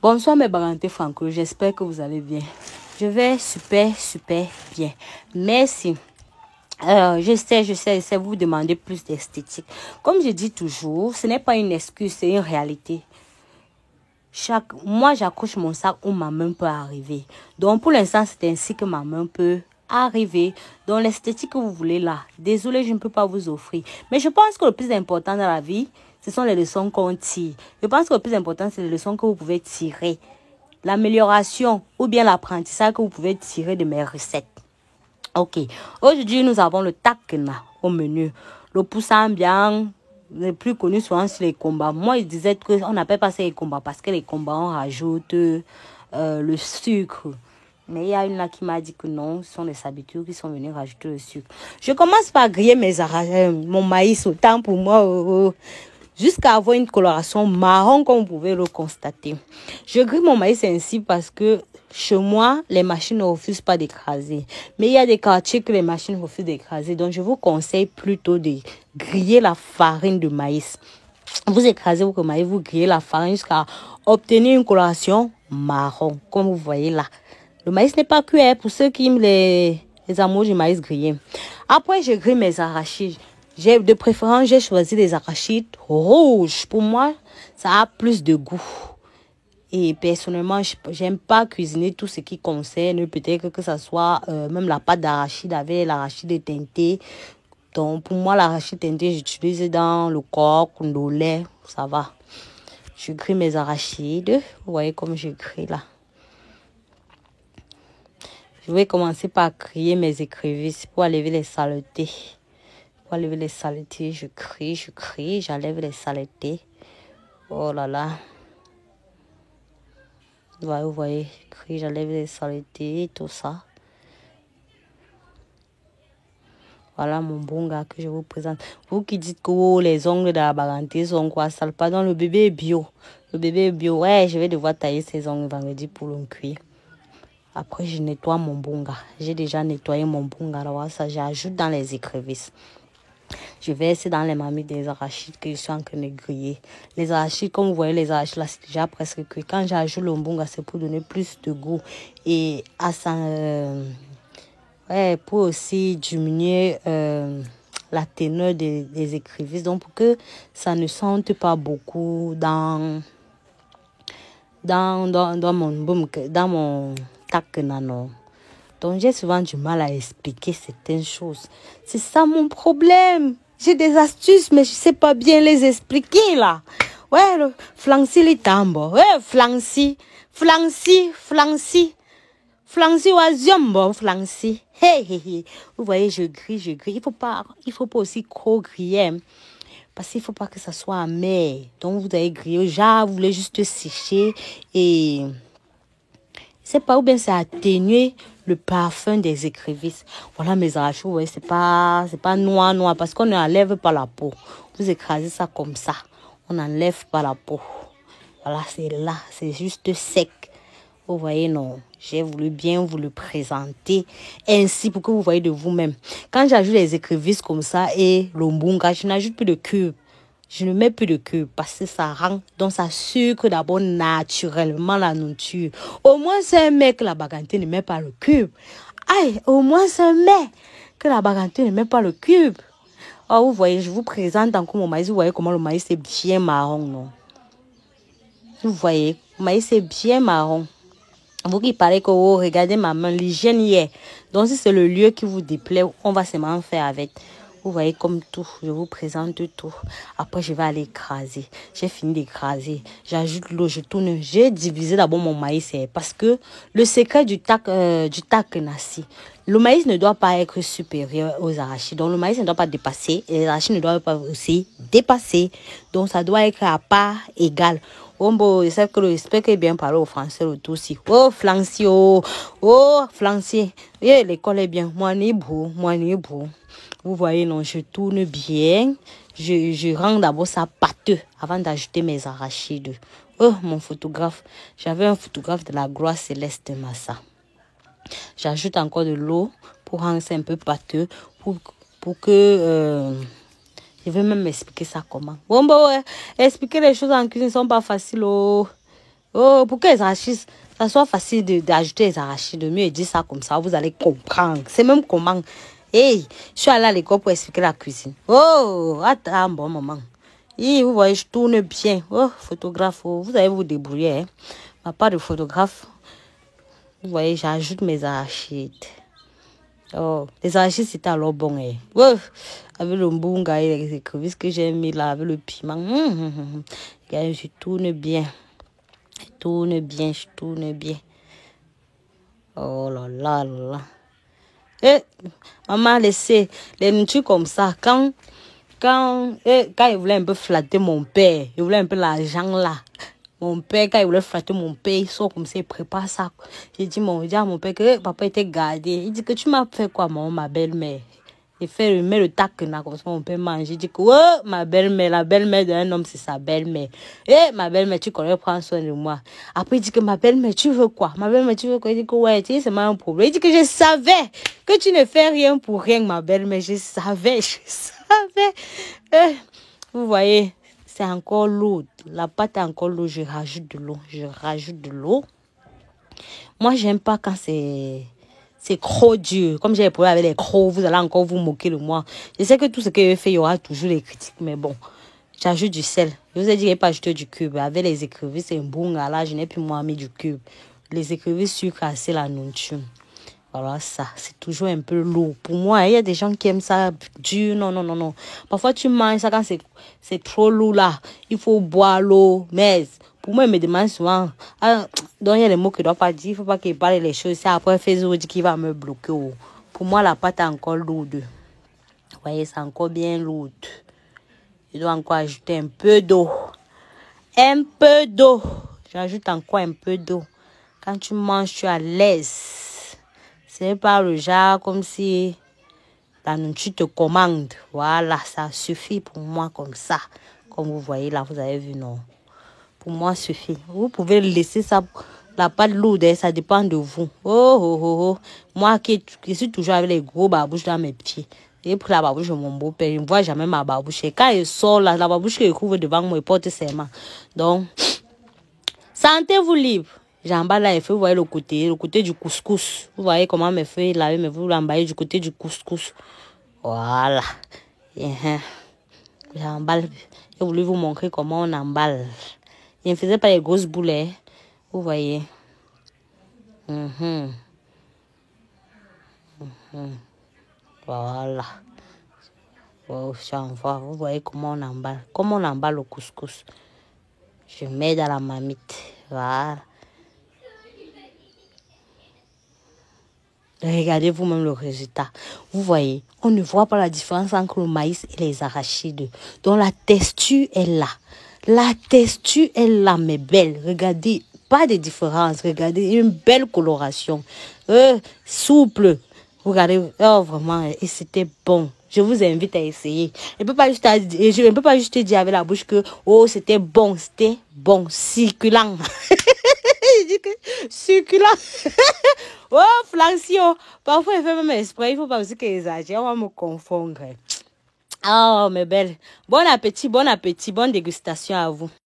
Bonsoir mes barantés franco, j'espère que vous allez bien. Je vais super bien. Merci. Je sais, vous demandez plus d'esthétique. Comme je dis toujours, ce n'est pas une excuse, c'est une réalité. Moi, j'accroche mon sac où ma main peut arriver. Donc, pour l'instant, c'est ainsi que ma main peut arriver. Donc, l'esthétique que vous voulez là, désolé, je ne peux pas vous offrir. Mais je pense que le plus important dans la vie, ce sont les leçons qu'on tire. Je pense que le plus important, c'est les leçons que vous pouvez tirer. L'amélioration ou bien l'apprentissage que vous pouvez tirer de mes recettes. Ok. Aujourd'hui, nous avons le takena au menu. Le poussant bien, le plus connu souvent sur les combats. Moi, ils disaient qu'on n'appelle pas ça les combats parce que les combats, on rajoute le sucre. Mais il y a une là qui m'a dit que non, ce sont les habitudes qui sont venus rajouter le sucre. Je commence par griller mon maïs autant pour moi. Jusqu'à avoir une coloration marron comme vous pouvez le constater. Je grille mon maïs ainsi parce que chez moi, les machines ne refusent pas d'écraser. Mais il y a des quartiers que les machines refusent d'écraser. Donc, je vous conseille plutôt de griller la farine de maïs. Vous écrasez votre maïs, vous grillez la farine jusqu'à obtenir une coloration marron, comme vous voyez là. Le maïs n'est pas cuit pour ceux qui aiment les amours du maïs grillé. Après, je grille mes arachides. De préférence, j'ai choisi des arachides rouges. Pour moi, ça a plus de goût. Et personnellement, j'aime pas cuisiner tout ce qui concerne peut-être que ça soit même la pâte d'arachide avec l'arachide teinté. Donc, pour moi, l'arachide teinté, j'utilise dans le coq, le lait, ça va. Je grille mes arachides. Vous voyez comme je grille là. Je vais commencer par griller mes écrevisses pour enlever les saletés. Pour enlever les saletés, je crie, j'enlève les saletés. Oh là là. Ouais, vous voyez, je crie, j'enlève les saletés, tout ça. Voilà mon bon gars que je vous présente. Vous qui dites que oh, les ongles de la baranté sont quoi sale. Pardon, le bébé est bio. Le bébé est bio. Ouais, je vais devoir tailler ses ongles vendredi pour le cuire. Après, je nettoie mon bon gars. J'ai déjà nettoyé mon bon gars. Alors, ça, j'ajoute dans les écrevisses. Je verse dans les marmites des arachides que je suis en train de griller. Les arachides, comme vous voyez, les arachides là, c'est déjà presque cuit. Quand j'ajoute le mbunga, c'est pour donner plus de goût. Et à ça, pour aussi diminuer la teneur des écrevisses. Donc, pour que ça ne sente pas beaucoup dans mon takena, non. Donc, j'ai souvent du mal à expliquer certaines choses. C'est ça mon problème. J'ai des astuces, mais je ne sais pas bien les expliquer, là. Ouais, le flanci, les tambours. Ouais, flanci, oisiombo, flanci. Hey. Vous voyez, je grille. Il faut pas aussi trop griller. Hein, parce qu'il ne faut pas que ça soit amer. Donc, vous avez grillé. Genre, vous voulez juste sécher et... C'est pas ou bien c'est atténuer le parfum des écrevisses. Voilà mes arachides, vous voyez, c'est pas noir parce qu'on n'enlève pas la peau. Vous écrasez ça comme ça. On n'enlève pas la peau. Voilà, c'est là, c'est juste sec. Vous voyez, non, j'ai voulu bien vous le présenter ainsi pour que vous voyez de vous-même. Quand j'ajoute les écrevisses comme ça et le mbunga, je n'ajoute plus de cubes. Je ne mets plus de cubes parce que ça rend, donc ça sucre d'abord naturellement la nourriture. Au moins c'est un mec que la baganté ne met pas le cube. Aïe, au moins c'est un mec que la baganté ne met pas le cube. Oh, vous voyez, je vous présente encore mon maïs. Vous voyez comment le maïs est bien marron, non? Vous voyez, le maïs est bien marron. Vous qui parlez que oh, regardez ma main, l'hygiène y est. Donc si c'est le lieu qui vous déplaît, on va seulement faire avec. Vous voyez comme tout, je vous présente tout. Après, je vais aller écraser. J'ai fini d'écraser. J'ajoute l'eau, je tourne. J'ai divisé d'abord mon maïs parce que le secret du takenasi, le maïs ne doit pas être supérieur aux arachides. Donc, le maïs ne doit pas dépasser et les arachides ne doivent pas aussi dépasser. Donc, ça doit être à part égale. Bon, j'espère que j'espère que bien parler au français le tout aussi. Oh, flancier, flancier. Yeah, l'école est bien. Moi, ni beau. Vous voyez, non, je tourne bien. Je rends d'abord ça pâteux avant d'ajouter mes arachides. Oh, mon photographe. J'avais un photographe de la gloire céleste de Massa. J'ajoute encore de l'eau pour rendre ça un peu pâteux. Pour que... je vais même expliquer ça comment. Bon, expliquer les choses en cuisine ne sont pas faciles. Oh. Oh, pour que les arachides, ça soit facile d'ajouter les arachides, de mieux dire ça comme ça, vous allez comprendre. C'est même comment. Hey, je suis allée à l'école pour expliquer la cuisine. Oh, attends un bon moment. Et vous voyez, je tourne bien. Oh, photographe, oh, vous allez vous débrouiller. Hein. Ma part de photographe, vous voyez, j'ajoute mes arachides. Oh, les arachides, c'était alors bon. Hein. Oh, avec le mbunga et les écrevisses que j'ai mis là, avec le piment. Je tourne bien. Je tourne bien, je tourne bien. Oh là là là. Eh, maman a laissé les nourritures comme ça. Quand il voulait un peu flatter mon père, il voulait un peu l'argent là. Mon père, quand il voulait flatter mon père, il sort comme ça, il prépare ça. J'ai dit à mon père que papa était gardé. Il dit que tu m'as fait quoi, maman, ma belle-mère? Il met le tac là, comme ça, mon père mange. Il dit que, oh, ma belle-mère, la belle-mère d'un homme, c'est sa belle-mère. Eh, ma belle-mère, tu connais, prends soin de moi. Après, il dit que, ma belle-mère, tu veux quoi? Ma belle-mère, tu veux quoi? Il dit que, ouais, tu sais, c'est pas un problème. Il dit que je savais que tu ne fais rien pour rien, ma belle-mère. Je savais. Eh, vous voyez, c'est encore lourd. La pâte est encore lourde. Je rajoute de l'eau. Moi, j'aime pas quand c'est trop dur. Comme j'ai les problèmes avec les crocs, vous allez encore vous moquer de moi. Je sais que tout ce que je fais, il y aura toujours des critiques. Mais bon, j'ajoute du sel. Je vous ai dit qu'il n'y a pas ajouté du cube. Avec les écrevisses, c'est un bon là. Je n'ai plus moi mis du cube. Les écrevisses, sucre, c'est la nourriture. Voilà, ça, c'est toujours un peu lourd. Pour moi, il y a des gens qui aiment ça dur. Non. Parfois, tu manges ça quand c'est trop lourd là. Il faut boire l'eau. Mais pour moi, il me demande souvent. Donc, il y a des mots que je ne dois pas dire. Il ne faut pas qu'il parle les choses. C'est après Facebook qui va me bloquer. Oh. Pour moi, la pâte est encore lourde. Vous voyez, c'est encore bien lourde. Je dois encore ajouter un peu d'eau. Un peu d'eau. J'ajoute encore un peu d'eau. Quand tu manges, tu es à l'aise. C'est pas le genre comme si la nourriture te commande. Voilà, ça suffit pour moi comme ça. Comme vous voyez là, vous avez vu, non? Pour moi, suffit. Vous pouvez laisser ça, la pâte lourde, ça dépend de vous. Oh. Moi qui suis toujours avec les gros babouches dans mes pieds. J'ai pris la babouche de mon beau-père. Je ne vois jamais ma babouche. Et quand il sort là, la babouche qu'il couvre devant moi, il porte ses mains. Donc, sentez-vous libre. J'emballe là, vous voyez le côté du couscous. Vous voyez comment mes feuilles là, mais vous l'emballez du côté du couscous. Voilà. J'emballe. J'ai voulu vous montrer comment on emballe. Je ne faisais pas les grosses boules. Vous voyez. Voilà. Oh, j'envoie. Vous voyez comment on emballe. Comment on emballe le couscous. Je mets dans la marmite. Voilà. Regardez vous-même le résultat. Vous voyez, on ne voit pas la différence entre le maïs et les arachides. Donc la texture est là. La texture est là, mais belle. Regardez, pas de différence. Regardez, une belle coloration. Souple. Regardez, oh vraiment, et c'était bon. Je vous invite à essayer. Je ne peux pas juste dire avec la bouche que, oh, c'était bon, succulent. Je dis que succulent. Oh, Flancio. Parfois, il fait même esprit. Il ne faut pas aussi que les agents vont me confondre. Oh, mes belles. Bon appétit, bonne dégustation à vous.